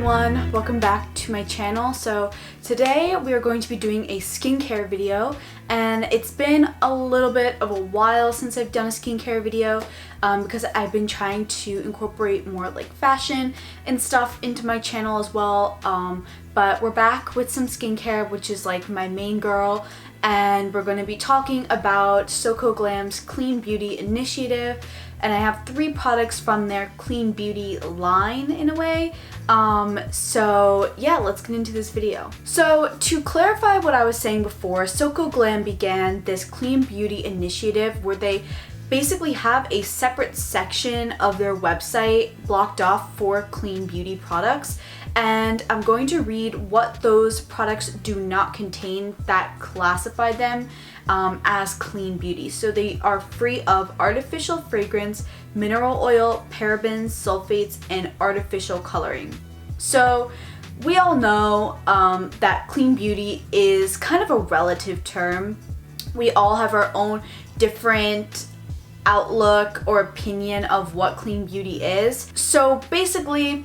everyone, welcome back to my channel. So today we are going to be doing a skincare video, and it's been a little bit of a while since I've done a skincare video because I've been trying to incorporate more like fashion and stuff into my channel as well, but we're back with some skincare, which is like my main girl, and we're going to be talking about Soko Glam's Clean Beauty initiative. And I have 3 products from their clean beauty line in a way. So yeah, let's get into this video. So to clarify what I was saying before, Soko Glam began this clean beauty initiative where they basically have a separate section of their website blocked off for clean beauty products. And I'm going to read what those products do not contain that classify them as clean beauty. So they are free of artificial fragrance, mineral oil, parabens, sulfates, and artificial coloring. So we all know that clean beauty is kind of a relative term. We all have our own different outlook or opinion of what clean beauty is. So basically,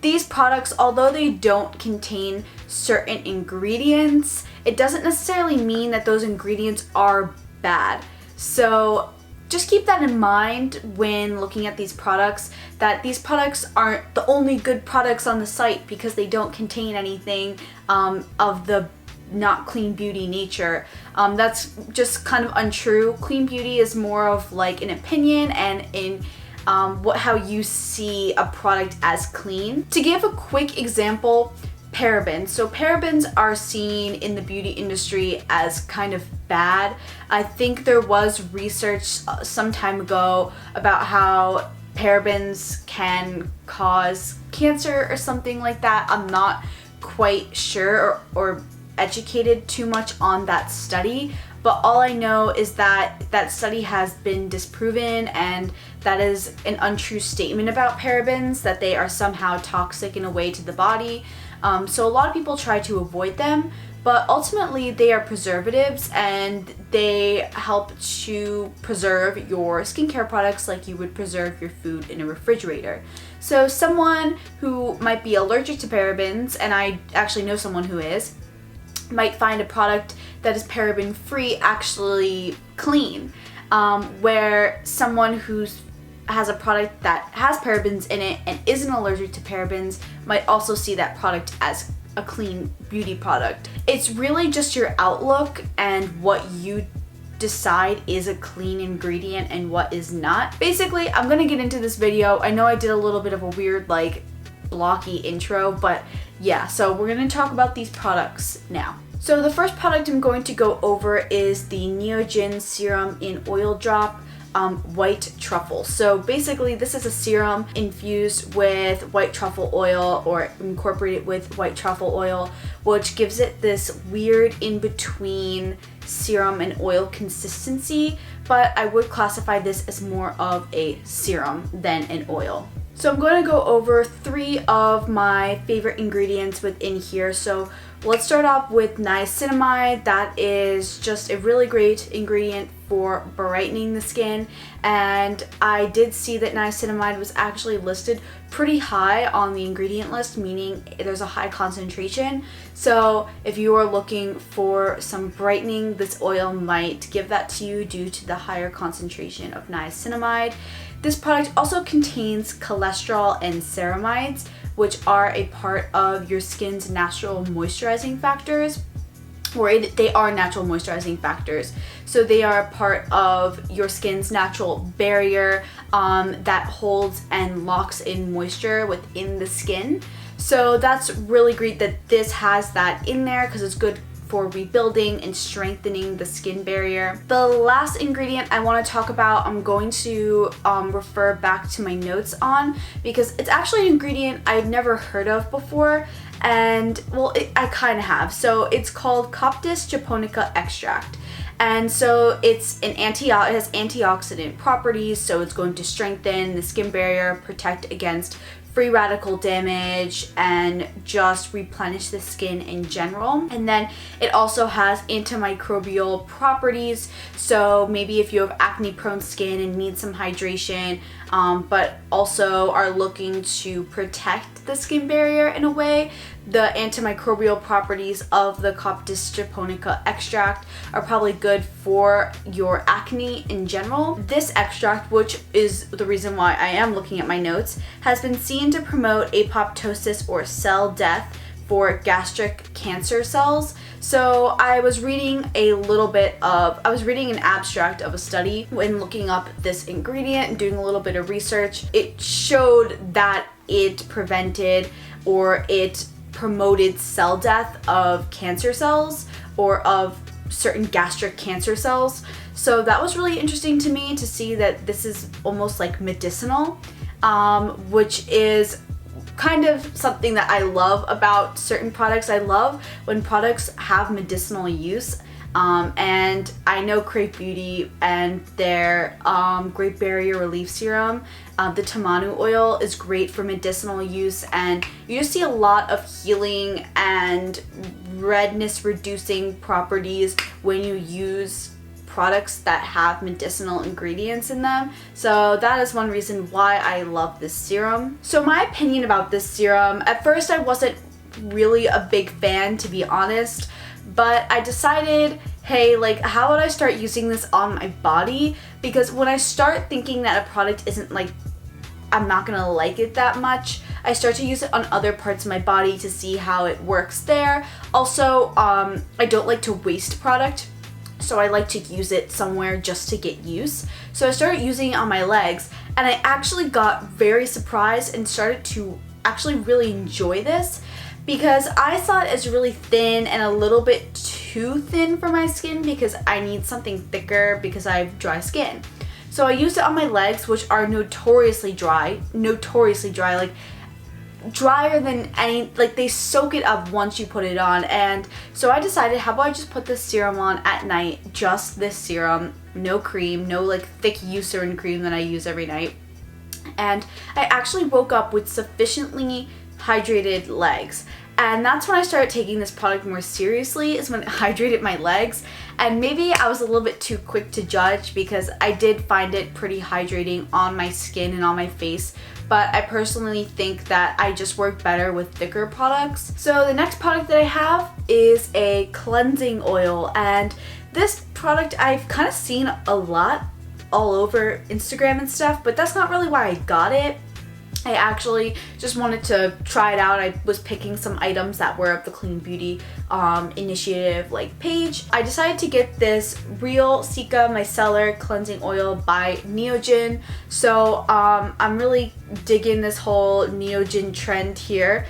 these products, although they don't contain certain ingredients, it doesn't necessarily mean that those ingredients are bad. So just keep that in mind when looking at these products, that these products aren't the only good products on the site because they don't contain anything of the not clean beauty nature. That's just kind of untrue. Clean beauty is more of like an opinion and in how you see a product as clean. To give a quick example, parabens. So parabens are seen in the beauty industry as kind of bad. I think there was research some time ago about how parabens can cause cancer or something like that. I'm not quite sure or educated too much on that study, but all I know is that that study has been disproven, and that is an untrue statement about parabens, that they are somehow toxic in a way to the body. So a lot of people try to avoid them, but ultimately they are preservatives and they help to preserve your skincare products like you would preserve your food in a refrigerator. So someone who might be allergic to parabens, and I actually know someone who is, might find a product that is paraben free actually clean, where someone who has a product that has parabens in it and isn't allergic to parabens might also see that product as a clean beauty product. It's really just your outlook and what you decide is a clean ingredient and what is not. Basically, I'm gonna get into this video. I know I did a little bit of a weird like blocky intro, but yeah, so we're gonna talk about these products now. So the first product I'm going to go over is the Neogen Serum in Oil Drop White Truffle. So basically this is a serum infused with white truffle oil or incorporated with white truffle oil, which gives it this weird in-between serum and oil consistency, but I would classify this as more of a serum than an oil. So I'm going to go over 3 of my favorite ingredients within here. So let's start off with niacinamide. That is just a really great ingredient for brightening the skin, and I did see that niacinamide was actually listed pretty high on the ingredient list, meaning there's a high concentration. So if you are looking for some brightening, this oil might give that to you due to the higher concentration of niacinamide. This product also contains cholesterol and ceramides, which are a part of your skin's natural moisturizing factors, or they are natural moisturizing factors. So they are a part of your skin's natural barrier that holds and locks in moisture within the skin. So that's really great that this has that in there because it's good for rebuilding and strengthening the skin barrier. The last ingredient I want to talk about, I'm going to refer back to my notes on because it's actually an ingredient I've never heard of before, and well, I kind of have. So it's called Coptis japonica extract. And so it has antioxidant properties, so it's going to strengthen the skin barrier, protect against free radical damage and just replenish the skin in general. And then it also has antimicrobial properties, so maybe if you have acne prone skin and need some hydration, but also are looking to protect the skin barrier in a way, the antimicrobial properties of the Comfyskin japonica extract are probably good for your acne in general. This extract, which is the reason why I am looking at my notes, has been seen to promote apoptosis or cell death for gastric cancer cells. So I was reading an abstract of a study when looking up this ingredient and doing a little bit of research. It showed that it prevented or it promoted cell death of cancer cells or of certain gastric cancer cells. So that was really interesting to me to see that this is almost like medicinal, which is kind of something that I love about certain products. I love when products have medicinal use. And I know Create Beauty and their Great Barrier Relief Serum, the tamanu oil is great for medicinal use, and you just see a lot of healing and redness reducing properties when you use products that have medicinal ingredients in them. So that is one reason why I love this serum. So my opinion about this serum, at first I wasn't really a big fan, to be honest, but I decided, hey, like, how would I start using this on my body? Because when I start thinking that a product isn't like, I'm not gonna like it that much, I start to use it on other parts of my body to see how it works there. Also, I don't like to waste product, so I like to use it somewhere just to get use. So I started using it on my legs, and I actually got very surprised and started to actually really enjoy this, because I saw it as really thin and a little bit too thin for my skin, because I need something thicker because I have dry skin. So I used it on my legs, which are notoriously dry, like drier than any, like they soak it up once you put it on. And so I decided, how about I just put this serum on at night, just this serum, no cream, no like thick Eucerin cream that I use every night. And I actually woke up with sufficiently hydrated legs, and that's when I started taking this product more seriously, is when it hydrated my legs. And maybe I was a little bit too quick to judge, because I did find it pretty hydrating on my skin and on my face, but I personally think that I just work better with thicker products. So the next product that I have is a cleansing oil, and this product I've kind of seen a lot all over Instagram and stuff, but that's not really why I got it. I actually just wanted to try it out. I was picking some items that were of the Clean Beauty initiative like page. I decided to get this Real Cica Micellar Cleansing Oil by Neogen. So I'm really digging this whole Neogen trend here.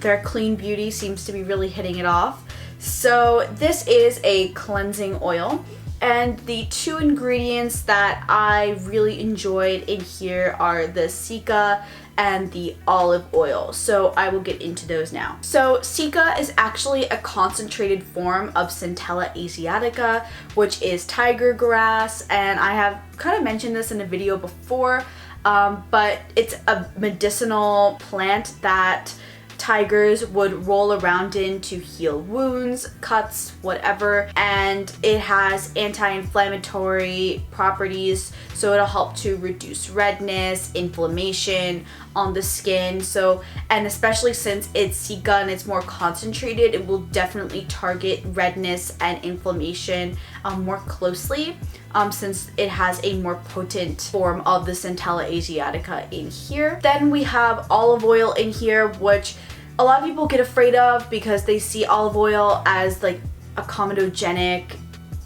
Their Clean Beauty seems to be really hitting it off. So this is a cleansing oil. And the two ingredients that I really enjoyed in here are the Cica and the olive oil. So I will get into those now. So Cica is actually a concentrated form of Centella asiatica, which is tiger grass. And I have kind of mentioned this in a video before, but it's a medicinal plant that tigers would roll around in to heal wounds, cuts, whatever, and it has anti-inflammatory properties, so it'll help to reduce redness, inflammation on the skin. So, and especially since it's Cica and it's more concentrated, it will definitely target redness and inflammation more closely, since it has a more potent form of the Centella asiatica in here. Then we have olive oil in here, which a lot of people get afraid of because they see olive oil as like a comedogenic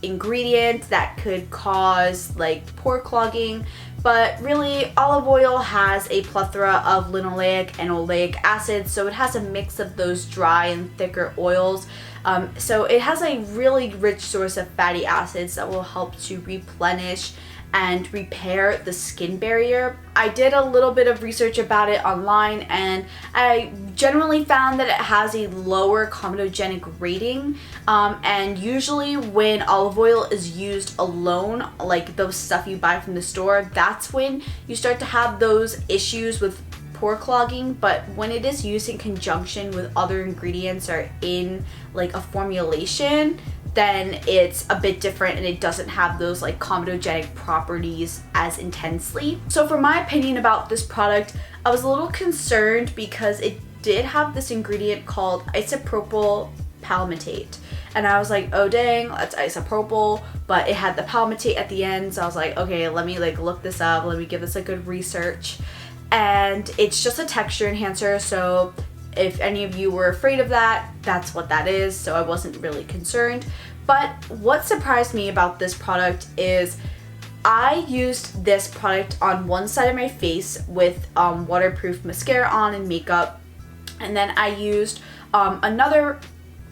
ingredient that could cause like pore clogging, but really olive oil has a plethora of linoleic and oleic acids, so it has a mix of those dry and thicker oils. So it has a really rich source of fatty acids that will help to replenish and repair the skin barrier. I did a little bit of research about it online, and I generally found that it has a lower comedogenic rating, and usually when olive oil is used alone, like the stuff you buy from the store, that's when you start to have those issues with pore clogging, but when it is used in conjunction with other ingredients or in like a formulation, then it's a bit different and it doesn't have those like comedogenic properties as intensely. So for my opinion about this product, I was a little concerned because it did have this ingredient called isopropyl palmitate. And I was like, oh dang, that's isopropyl, but it had the palmitate at the end. So I was like, okay, let me like look this up. Let me give this a good research. And it's just a texture enhancer. So if any of you were afraid of that, that's what that is. So I wasn't really concerned. But what surprised me about this product is I used this product on one side of my face with waterproof mascara on and makeup. And then I used another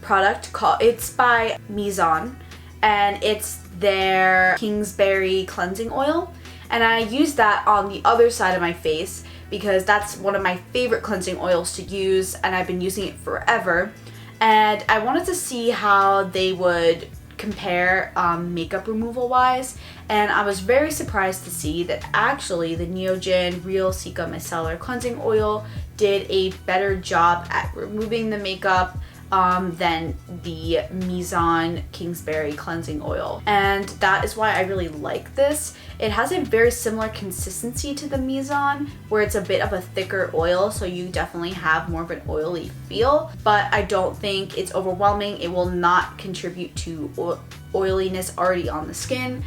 product it's by Neogen, and it's their Kingsbury cleansing oil, and I used that on the other side of my face because that's one of my favorite cleansing oils to use, and I've been using it forever, and I wanted to see how they would compare makeup removal wise, and I was very surprised to see that actually the Neogen Real Cica Micellar cleansing oil did a better job at removing the makeup than the Neogen Kingsbury cleansing oil, and that is why I really like this. It has a very similar consistency to the Neogen, where it's a bit of a thicker oil, so you definitely have more of an oily feel, but I don't think it's overwhelming. It will not contribute to oiliness already on the skin,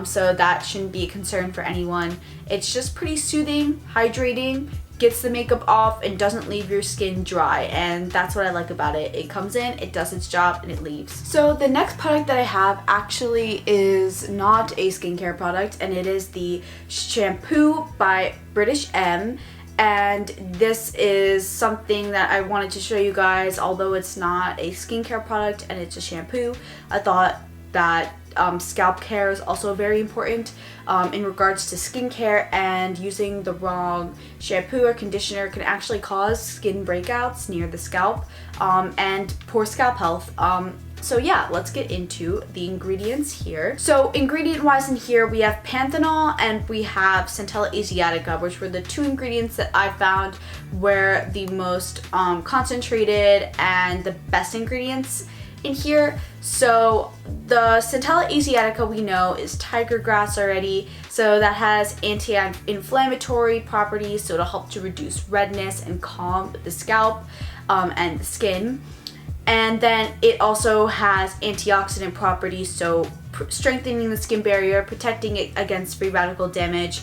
so that shouldn't be a concern for anyone. It's just pretty soothing, hydrating, gets the makeup off, and doesn't leave your skin dry, and that's what I like about it. It comes in, it does its job, and it leaves. So the next product that I have actually is not a skincare product, and it is the shampoo by British M, and this is something that I wanted to show you guys. Although it's not a skincare product and it's a shampoo, I thought that scalp care is also very important in regards to skincare, and using the wrong shampoo or conditioner can actually cause skin breakouts near the scalp and poor scalp health. So yeah, let's get into the ingredients here. So ingredient wise in here we have panthenol and we have centella asiatica, which were the two ingredients that I found were the most concentrated and the best ingredients in here. So the centella asiatica we know is tiger grass already, so that has anti-inflammatory properties, so it'll help to reduce redness and calm the scalp and the skin. And then it also has antioxidant properties, so strengthening the skin barrier, protecting it against free radical damage,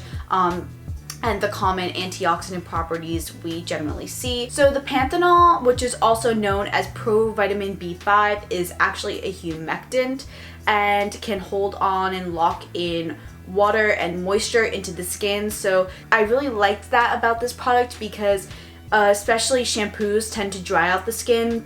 and the common antioxidant properties we generally see. So the panthenol, which is also known as provitamin B5, is actually a humectant and can hold on and lock in water and moisture into the skin. So I really liked that about this product because especially shampoos tend to dry out the skin,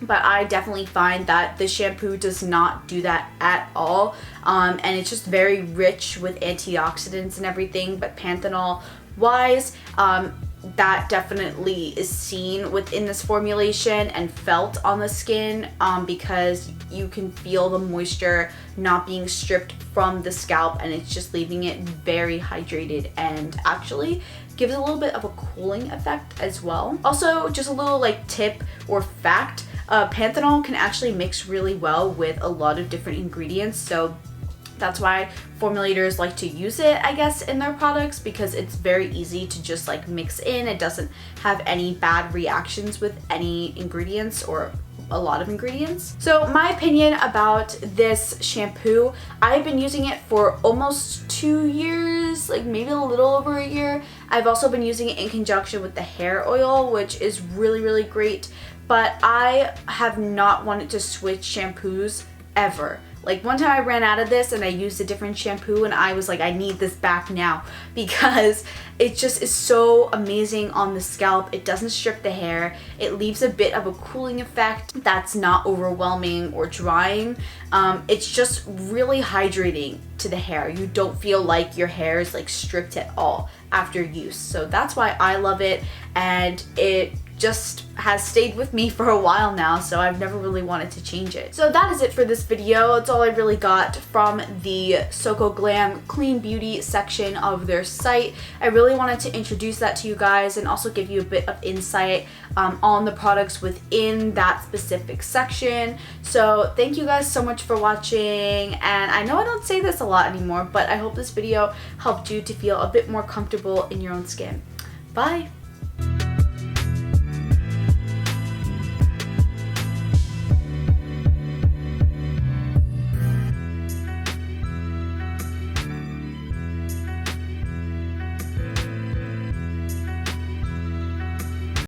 but I definitely find that the shampoo does not do that at all, and it's just very rich with antioxidants and everything. But panthenol wise, that definitely is seen within this formulation and felt on the skin, because you can feel the moisture not being stripped from the scalp, and it's just leaving it very hydrated and actually gives a little bit of a cooling effect as well. Also, just a little like tip or fact, panthenol can actually mix really well with a lot of different ingredients, so that's why formulators like to use it, I guess, in their products, because it's very easy to just like mix in. It doesn't have any bad reactions with any ingredients or a lot of ingredients. So my opinion about this shampoo, I've been using it for almost 2 years, like maybe a little over a year. I've also been using it in conjunction with the hair oil, which is really, really great, but I have not wanted to switch shampoos ever. Like one time I ran out of this and I used a different shampoo and I was like, I need this back now, because it just is so amazing on the scalp. It doesn't strip the hair. It leaves a bit of a cooling effect that's not overwhelming or drying. It's just really hydrating to the hair. You don't feel like your hair is like stripped at all after use. So that's why I love it, and it just has stayed with me for a while now, so I've never really wanted to change it. So that is it for this video. That's all I really got from the Soko Glam Clean Beauty section of their site. I really wanted to introduce that to you guys and also give you a bit of insight on the products within that specific section. So thank you guys so much for watching, and I know I don't say this a lot anymore, but I hope this video helped you to feel a bit more comfortable in your own skin. Bye!